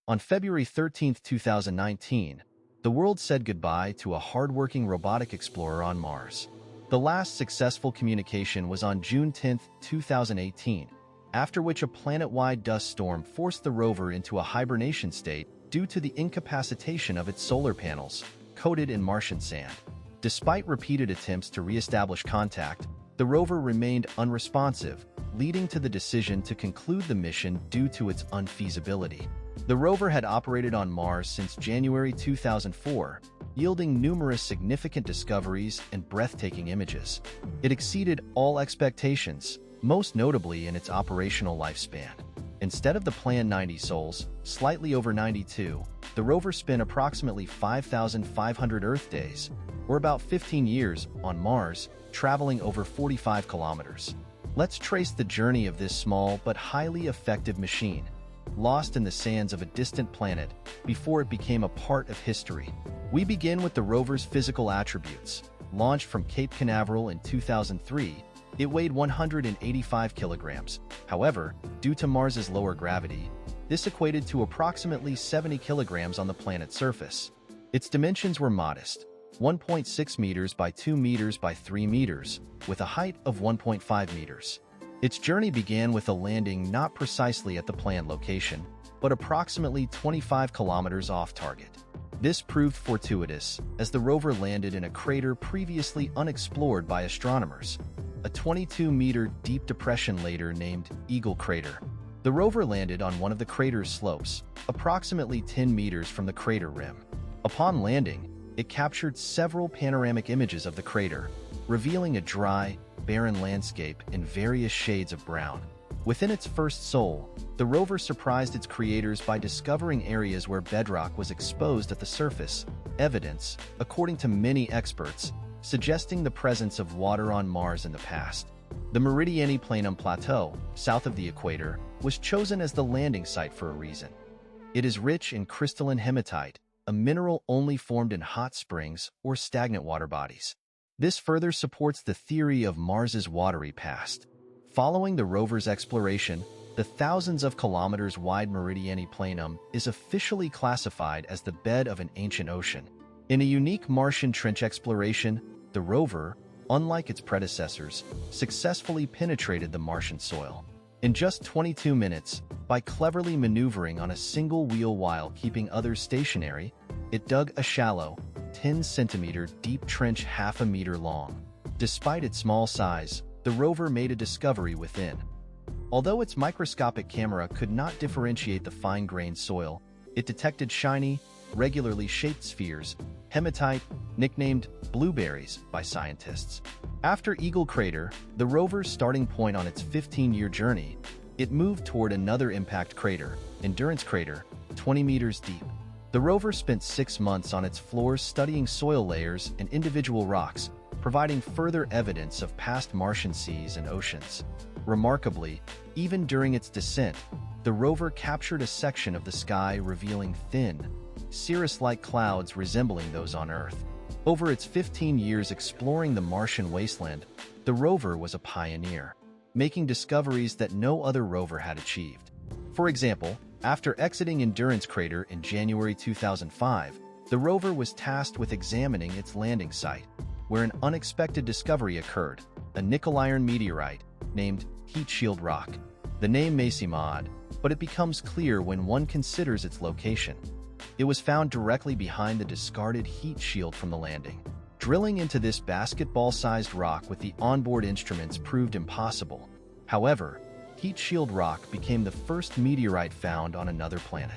On February 13, 2019, the world said goodbye to a hard-working robotic explorer on Mars. The last successful communication was on June 10, 2018, after which a planet-wide dust storm forced the rover into a hibernation state due to the incapacitation of its solar panels, coated in Martian sand. Despite repeated attempts to re-establish contact, the rover remained unresponsive, leading to the decision to conclude the mission due to its unfeasibility. The rover had operated on Mars since January 2004, yielding numerous significant discoveries and breathtaking images. It exceeded all expectations, most notably in its operational lifespan. Instead of the planned 90 sols, slightly over 92, the rover spent approximately 5,500 Earth days, or about 15 years, on Mars, traveling over 45 kilometers. Let's trace the journey of this small but highly effective machine, lost in the sands of a distant planet before it became a part of history. We begin with the rover's physical attributes. Launched from Cape Canaveral in 2003, it weighed 185 kilograms. However, due to Mars's lower gravity, this equated to approximately 70 kilograms on the planet's surface. Its dimensions were modest, 1.6 meters by 2 meters by 3 meters, with a height of 1.5 meters. Its journey began with a landing not precisely at the planned location, but approximately 25 kilometers off target. This proved fortuitous, as the rover landed in a crater previously unexplored by astronomers, a 22-meter deep depression later named Eagle Crater. The rover landed on one of the crater's slopes, approximately 10 meters from the crater rim. Upon landing, it captured several panoramic images of the crater, revealing a dry, barren landscape in various shades of brown. Within its first sol, the rover surprised its creators by discovering areas where bedrock was exposed at the surface, evidence, according to many experts, suggesting the presence of water on Mars in the past. The Meridiani Planum plateau, south of the equator, was chosen as the landing site for a reason. It is rich in crystalline hematite, a mineral only formed in hot springs or stagnant water bodies. This further supports the theory of Mars's watery past. Following the rover's exploration, the thousands of kilometers wide Meridiani Planum is officially classified as the bed of an ancient ocean. In a unique Martian trench exploration, the rover, unlike its predecessors, successfully penetrated the Martian soil. In just 22 minutes, by cleverly maneuvering on a single wheel while keeping others stationary, it dug a shallow, 10-centimeter deep trench half a meter long. Despite its small size, the rover made a discovery within. Although its microscopic camera could not differentiate the fine-grained soil, it detected shiny, regularly shaped spheres, hematite, nicknamed blueberries by scientists. After Eagle Crater, the rover's starting point on its 15-year journey, it moved toward another impact crater, Endurance Crater, 20 meters deep. The rover spent 6 months on its floors studying soil layers and individual rocks, providing further evidence of past Martian seas and oceans. Remarkably, even during its descent, the rover captured a section of the sky revealing thin, cirrus-like clouds resembling those on Earth. Over its 15 years exploring the Martian wasteland, the rover was a pioneer, making discoveries that no other rover had achieved. For example, after exiting Endurance Crater in January 2005, the rover was tasked with examining its landing site, where an unexpected discovery occurred, a nickel-iron meteorite named Heat Shield Rock. The name may seem odd, but it becomes clear when one considers its location. It was found directly behind the discarded heat shield from the landing. Drilling into this basketball-sized rock with the onboard instruments proved impossible. However, Heat Shield Rock became the first meteorite found on another planet.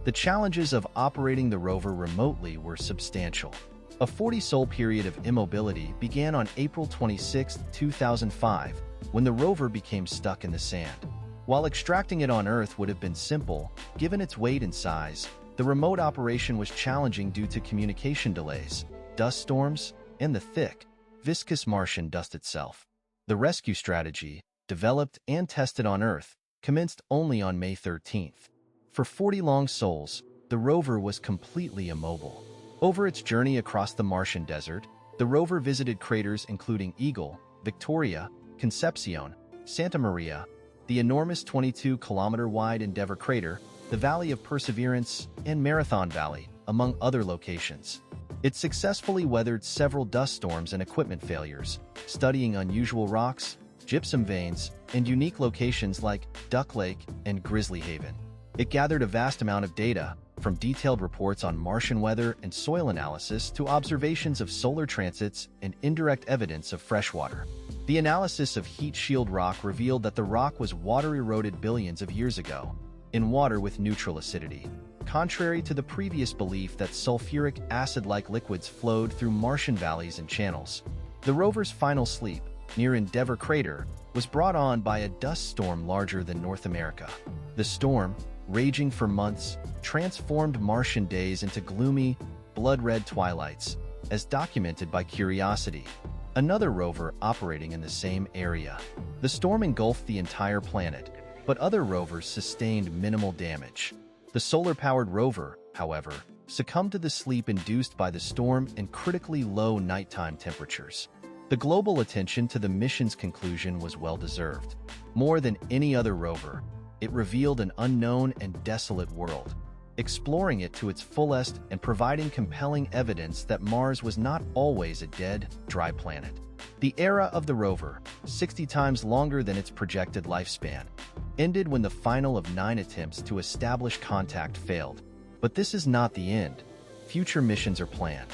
The challenges of operating the rover remotely were substantial. A 40-sol period of immobility began on April 26, 2005, when the rover became stuck in the sand. While extracting it on Earth would have been simple, given its weight and size, the remote operation was challenging due to communication delays, dust storms, and the thick, viscous Martian dust itself. The rescue strategy, developed and tested on Earth, commenced only on May 13th. For 40 long sols, the rover was completely immobile. Over its journey across the Martian desert, the rover visited craters including Eagle, Victoria, Concepción, Santa Maria, the enormous 22-kilometer-wide Endeavour Crater, the Valley of Perseverance, and Marathon Valley, among other locations. It successfully weathered several dust storms and equipment failures, studying unusual rocks, gypsum veins, and unique locations like Duck Lake and Grizzly Haven. It gathered a vast amount of data, from detailed reports on Martian weather and soil analysis to observations of solar transits and indirect evidence of freshwater. The analysis of heat shield rock revealed that the rock was water-eroded billions of years ago, in water with neutral acidity, contrary to the previous belief that sulfuric acid-like liquids flowed through Martian valleys and channels. The rover's final sleep, near Endeavour Crater, was brought on by a dust storm larger than North America. The storm, raging for months, transformed Martian days into gloomy, blood-red twilights, as documented by Curiosity, another rover operating in the same area. The storm engulfed the entire planet, but other rovers sustained minimal damage. The solar-powered rover, however, succumbed to the sleep induced by the storm and critically low nighttime temperatures. The global attention to the mission's conclusion was well-deserved. More than any other rover, it revealed an unknown and desolate world, exploring it to its fullest and providing compelling evidence that Mars was not always a dead, dry planet. The era of the rover, 60 times longer than its projected lifespan, ended when the final of 9 attempts to establish contact failed. But this is not the end. Future missions are planned.